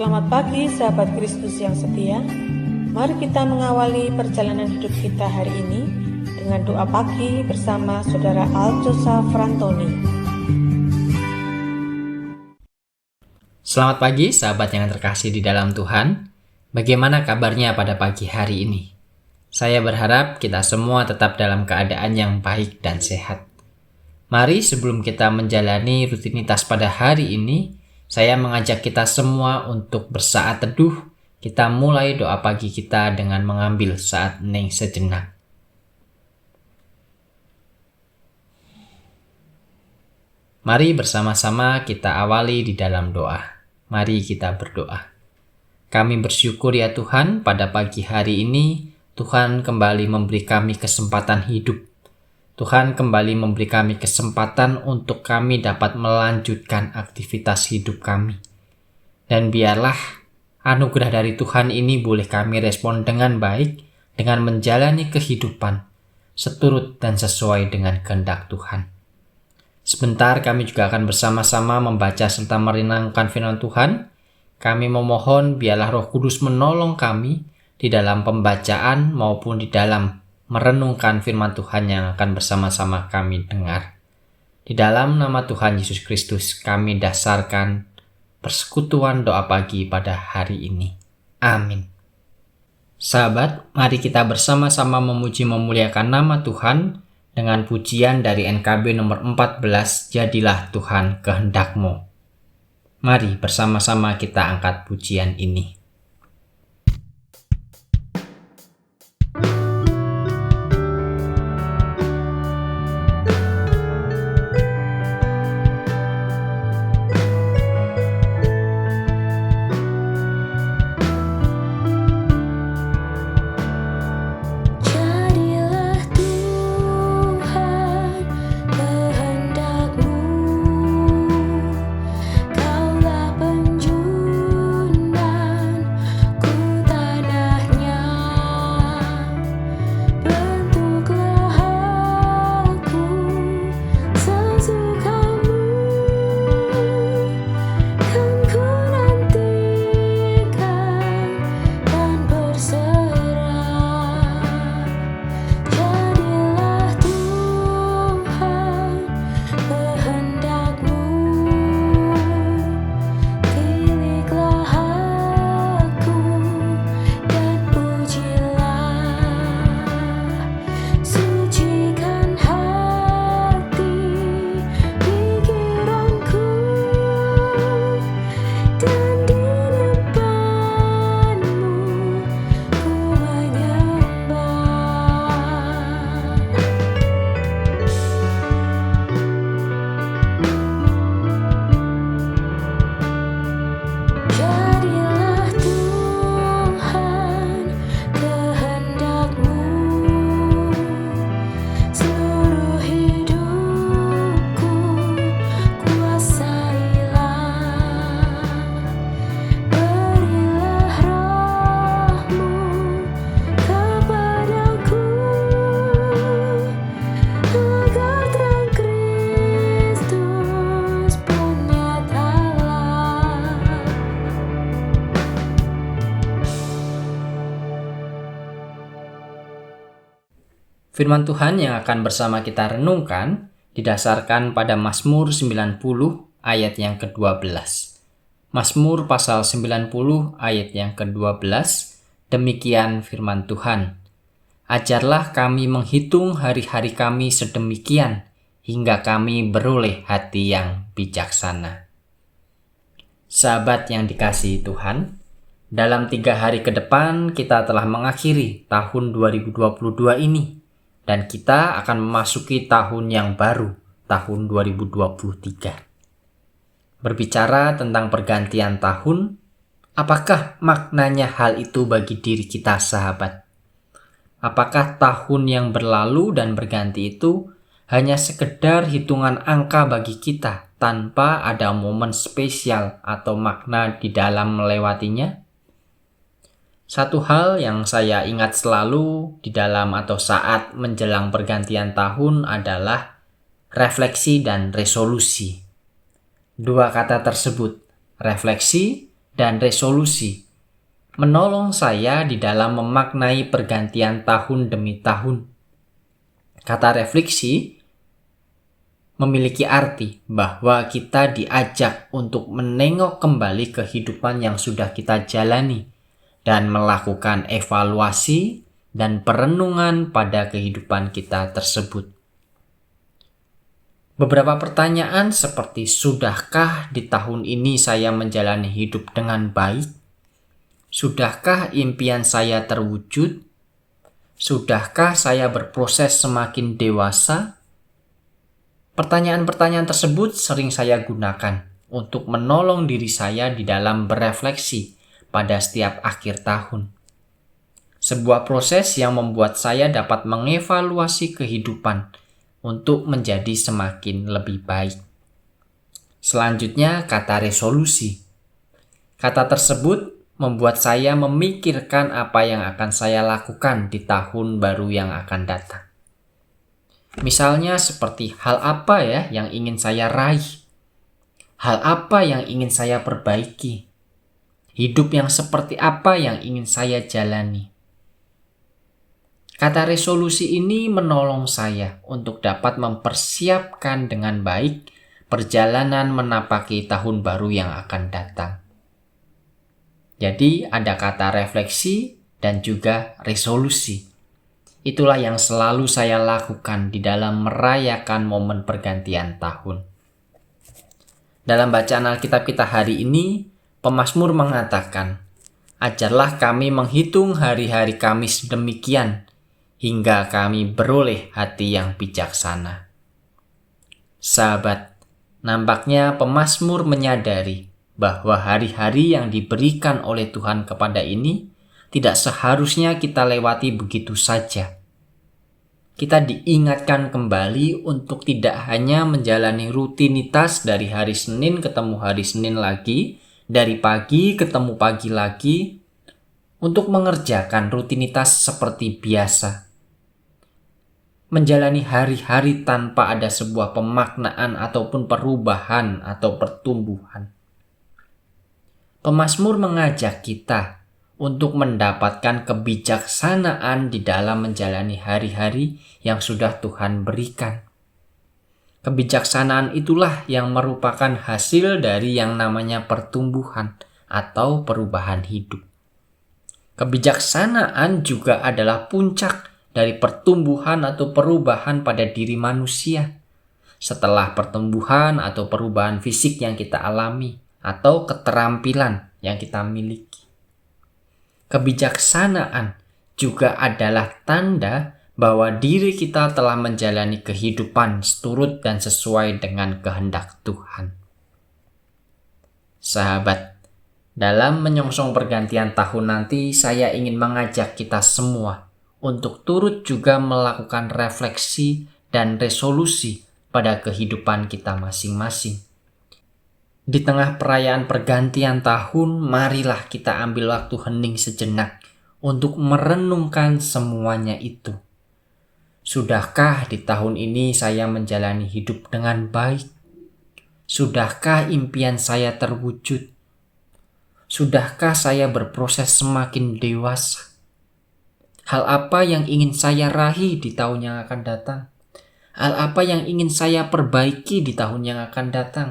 Selamat pagi sahabat Kristus yang setia. Mari kita mengawali perjalanan hidup kita hari ini dengan doa pagi bersama Saudara Aljosa Frantoni. Selamat pagi sahabat yang terkasih di dalam Tuhan. Bagaimana kabarnya pada pagi hari ini? Saya berharap kita semua tetap dalam keadaan yang baik dan sehat. Mari sebelum kita menjalani rutinitas pada hari ini, saya mengajak kita semua untuk bersaat teduh. Kita mulai doa pagi kita dengan mengambil saat hening sejenak. Mari bersama-sama kita awali di dalam doa. Mari kita berdoa. Kami bersyukur ya Tuhan, pada pagi hari ini Tuhan kembali memberi kami kesempatan hidup. Tuhan kembali memberi kami kesempatan untuk kami dapat melanjutkan aktivitas hidup kami. Dan biarlah anugerah dari Tuhan ini boleh kami respon dengan baik, dengan menjalani kehidupan seturut dan sesuai dengan kehendak Tuhan. Sebentar kami juga akan bersama-sama membaca serta merenungkan firman Tuhan. Kami memohon biarlah Roh Kudus menolong kami di dalam pembacaan maupun di dalam merenungkan firman Tuhan yang akan bersama-sama kami dengar. Di dalam nama Tuhan Yesus Kristus kami dasarkan persekutuan doa pagi pada hari ini. Amin. Sahabat, mari kita bersama-sama memuji memuliakan nama Tuhan dengan pujian dari NKB nomor 14, Jadilah Tuhan kehendak-Mu. Mari bersama-sama kita angkat pujian ini. Firman Tuhan yang akan bersama kita renungkan didasarkan pada Mazmur 90 ayat yang ke-12. Mazmur pasal 90 ayat yang ke-12, demikian firman Tuhan. Ajarlah kami menghitung hari-hari kami sedemikian, hingga kami beroleh hati yang bijaksana. Sahabat yang dikasihi Tuhan, dalam 3 hari ke depan kita telah mengakhiri tahun 2022 ini. Dan kita akan memasuki tahun yang baru, tahun 2023. Berbicara tentang pergantian tahun, apakah maknanya hal itu bagi diri kita sahabat? Apakah tahun yang berlalu dan berganti itu hanya sekedar hitungan angka bagi kita tanpa ada momen spesial atau makna di dalam melewatinya? Satu hal yang saya ingat selalu di dalam atau saat menjelang pergantian tahun adalah refleksi dan resolusi. Dua kata tersebut, refleksi dan resolusi, menolong saya di dalam memaknai pergantian tahun demi tahun. Kata refleksi memiliki arti bahwa kita diajak untuk menengok kembali kehidupan yang sudah kita jalani dan melakukan evaluasi dan perenungan pada kehidupan kita tersebut. Beberapa pertanyaan seperti, sudahkah di tahun ini saya menjalani hidup dengan baik? Sudahkah impian saya terwujud? Sudahkah saya berproses semakin dewasa? Pertanyaan-pertanyaan tersebut sering saya gunakan untuk menolong diri saya di dalam berefleksi pada setiap akhir tahun. Sebuah proses yang membuat saya dapat mengevaluasi kehidupan untuk menjadi semakin lebih baik. Selanjutnya, kata resolusi. Kata tersebut membuat saya memikirkan apa yang akan saya lakukan di tahun baru yang akan datang. Misalnya seperti, hal apa ya yang ingin saya raih? Hal apa yang ingin saya perbaiki? Hidup yang seperti apa yang ingin saya jalani? Kata resolusi ini menolong saya untuk dapat mempersiapkan dengan baik perjalanan menapaki tahun baru yang akan datang. Jadi ada kata refleksi dan juga resolusi. Itulah yang selalu saya lakukan di dalam merayakan momen pergantian tahun. Dalam bacaan Alkitab kita hari ini, pemazmur mengatakan, "Ajarlah kami menghitung hari-hari kami sedemikian, hingga kami beroleh hati yang bijaksana." Sahabat, nampaknya pemazmur menyadari bahwa hari-hari yang diberikan oleh Tuhan kepada ini tidak seharusnya kita lewati begitu saja. Kita diingatkan kembali untuk tidak hanya menjalani rutinitas dari hari Senin ketemu hari Senin lagi, dari pagi ketemu pagi lagi, untuk mengerjakan rutinitas seperti biasa. Menjalani hari-hari tanpa ada sebuah pemaknaan ataupun perubahan atau pertumbuhan. Pemazmur mengajak kita untuk mendapatkan kebijaksanaan di dalam menjalani hari-hari yang sudah Tuhan berikan. Kebijaksanaan itulah yang merupakan hasil dari yang namanya pertumbuhan atau perubahan hidup. Kebijaksanaan juga adalah puncak dari pertumbuhan atau perubahan pada diri manusia setelah pertumbuhan atau perubahan fisik yang kita alami atau keterampilan yang kita miliki. Kebijaksanaan juga adalah tanda bahwa diri kita telah menjalani kehidupan seturut dan sesuai dengan kehendak Tuhan. Sahabat, dalam menyongsong pergantian tahun nanti, saya ingin mengajak kita semua untuk turut juga melakukan refleksi dan resolusi pada kehidupan kita masing-masing. Di tengah perayaan pergantian tahun, marilah kita ambil waktu hening sejenak untuk merenungkan semuanya itu. Sudahkah di tahun ini saya menjalani hidup dengan baik? Sudahkah impian saya terwujud? Sudahkah saya berproses semakin dewasa? Hal apa yang ingin saya raih di tahun yang akan datang? Hal apa yang ingin saya perbaiki di tahun yang akan datang?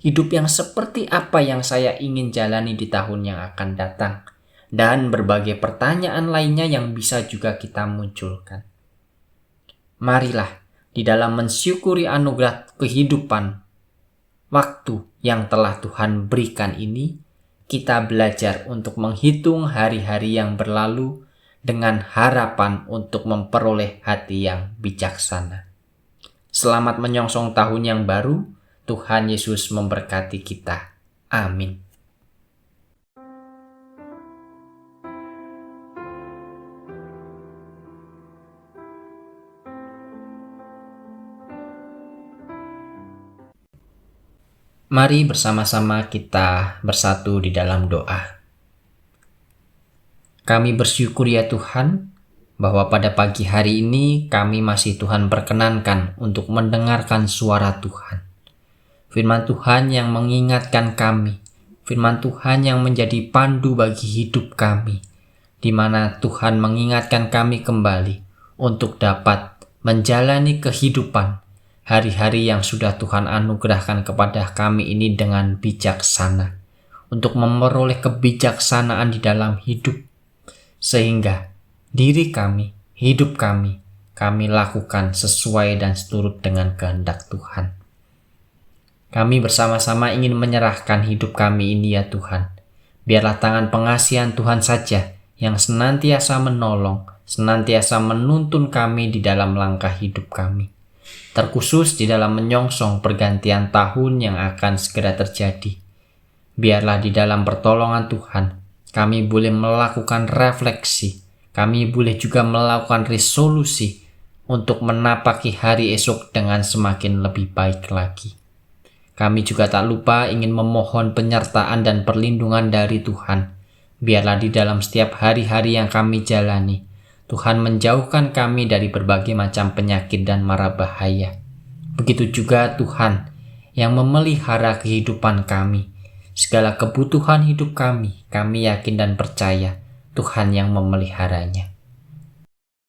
Hidup yang seperti apa yang saya ingin jalani di tahun yang akan datang? Dan berbagai pertanyaan lainnya yang bisa juga kita munculkan. Marilah di dalam mensyukuri anugerah kehidupan waktu yang telah Tuhan berikan ini, kita belajar untuk menghitung hari-hari yang berlalu dengan harapan untuk memperoleh hati yang bijaksana. Selamat menyongsong tahun yang baru. Tuhan Yesus memberkati kita. Amin. Mari bersama-sama kita bersatu di dalam doa. Kami bersyukur ya Tuhan, bahwa pada pagi hari ini kami masih Tuhan perkenankan untuk mendengarkan suara Tuhan. Firman Tuhan yang mengingatkan kami firman Tuhan yang menjadi pandu bagi hidup kami, di mana Tuhan mengingatkan kami kembali untuk dapat menjalani kehidupan hari-hari yang sudah Tuhan anugerahkan kepada kami ini dengan bijaksana, untuk memperoleh kebijaksanaan di dalam hidup, sehingga diri kami, hidup kami lakukan sesuai dan seturut dengan kehendak Tuhan. Kami bersama-sama ingin menyerahkan hidup kami ini ya Tuhan. Biarlah tangan pengasihan Tuhan saja yang senantiasa menolong, senantiasa menuntun kami di dalam langkah hidup kami. Terkhusus di dalam menyongsong pergantian tahun yang akan segera terjadi. Biarlah di dalam pertolongan Tuhan, kami boleh melakukan refleksi, kami boleh juga melakukan resolusi untuk menapaki hari esok dengan semakin lebih baik lagi. Kami juga tak lupa ingin memohon penyertaan dan perlindungan dari Tuhan. Biarlah di dalam setiap hari-hari yang kami jalani, Tuhan menjauhkan kami dari berbagai macam penyakit dan mara bahaya. Begitu juga Tuhan yang memelihara kehidupan kami. Segala kebutuhan hidup kami yakin dan percaya Tuhan yang memeliharanya.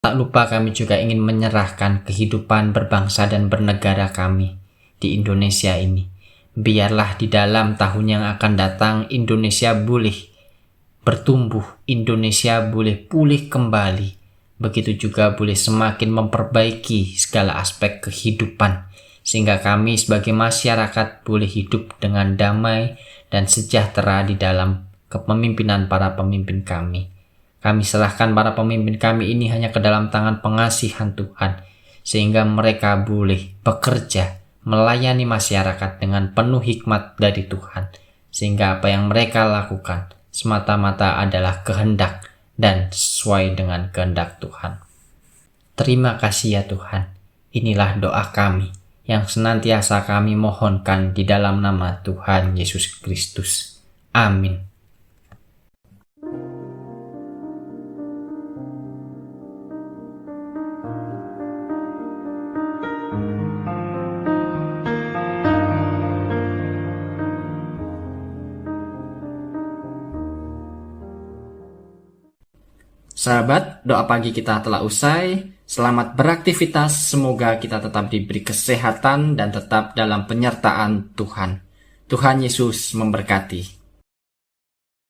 Tak lupa kami juga ingin menyerahkan kehidupan berbangsa dan bernegara kami di Indonesia ini. Biarlah di dalam tahun yang akan datang Indonesia boleh bertumbuh, Indonesia boleh pulih kembali. Begitu juga boleh semakin memperbaiki segala aspek kehidupan, sehingga kami sebagai masyarakat boleh hidup dengan damai dan sejahtera di dalam kepemimpinan para pemimpin kami. Kami serahkan para pemimpin kami ini hanya ke dalam tangan pengasihan Tuhan, sehingga mereka boleh bekerja, melayani masyarakat dengan penuh hikmat dari Tuhan, sehingga apa yang mereka lakukan semata-mata adalah kehendak dan sesuai dengan kehendak Tuhan. Terima kasih ya Tuhan. Inilah doa kami yang senantiasa kami mohonkan di dalam nama Tuhan Yesus Kristus. Amin. Sahabat, doa pagi kita telah usai. Selamat beraktivitas, semoga kita tetap diberi kesehatan dan tetap dalam penyertaan Tuhan. Tuhan Yesus memberkati.